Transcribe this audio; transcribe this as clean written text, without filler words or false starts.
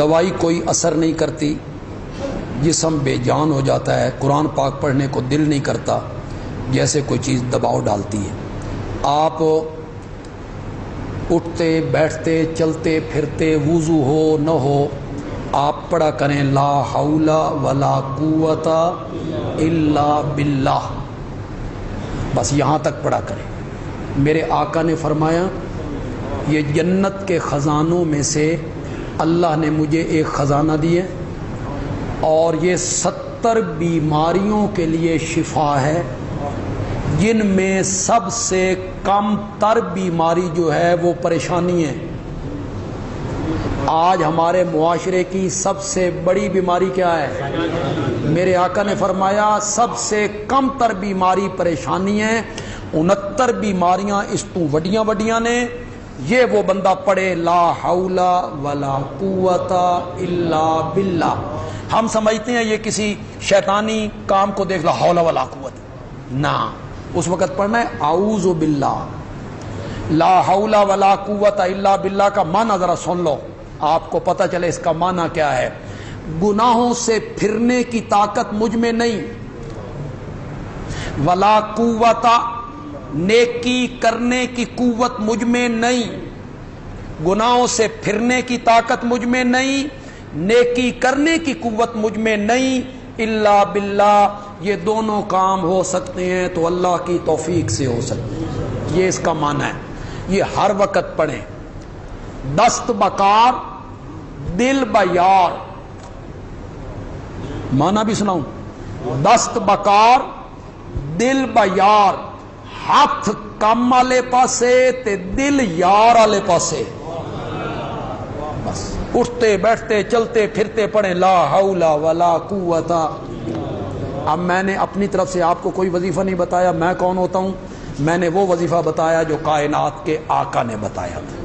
دوائی کوئی اثر نہیں کرتی، جسم بے جان ہو جاتا ہے، قرآن پاک پڑھنے کو دل نہیں کرتا، جیسے کوئی چیز دباؤ ڈالتی ہے۔ آپ اٹھتے بیٹھتے چلتے پھرتے وضو ہو نہ ہو، آپ پڑھا کریں لا حول ولا قوت الا باللہ، بس یہاں تک پڑھا کریں۔ میرے آقا نے فرمایا یہ جنت کے خزانوں میں سے اللہ نے مجھے ایک خزانہ دیا اور یہ 70 بیماریوں کے لیے شفا ہے، جن میں سب سے کم تر بیماری جو ہے وہ پریشانی ہے۔ آج ہمارے معاشرے کی سب سے بڑی بیماری کیا ہے؟ میرے آقا نے فرمایا سب سے کم تر بیماری پریشانی ہے، 69 بیماریاں اس تو وڈیاں وڈیاں نے۔ یہ وہ بندہ پڑھے لا حول ولا قوت الا باللہ۔ ہم سمجھتے ہیں یہ کسی شیطانی کام کو دیکھ لا حول ولا قوت، نہ، اس وقت پڑھنا ہے اعوذ باللہ۔ لا حول ولا قوت الا باللہ کا معنی ذرا سن لو، آپ کو پتہ چلے اس کا معنی کیا ہے۔ گناہوں سے پھرنے کی طاقت مجھ میں نہیں، ولا قوت، نیکی کرنے کی قوت مجھ میں نہیں، گناہوں سے پھرنے کی طاقت مجھ میں نہیں، نیکی کرنے کی قوت مجھ میں نہیں، الا باللہ، یہ دونوں کام ہو سکتے ہیں تو اللہ کی توفیق سے ہو سکتے ہیں۔ یہ اس کا معنی ہے، یہ ہر وقت پڑھیں۔ دست بکار دل بیار، معنی بھی سناؤں؟ دست بکار دل بیار، ہاتھ کم والے پاسے تے دل یار والے پاسے، بس اٹھتے بیٹھتے چلتے پھرتے پڑھیں لا حول ولا قوت۔ اب میں نے اپنی طرف سے آپ کو کوئی وظیفہ نہیں بتایا، میں کون ہوتا ہوں؟ میں نے وہ وظیفہ بتایا جو کائنات کے آقا نے بتایا تھا۔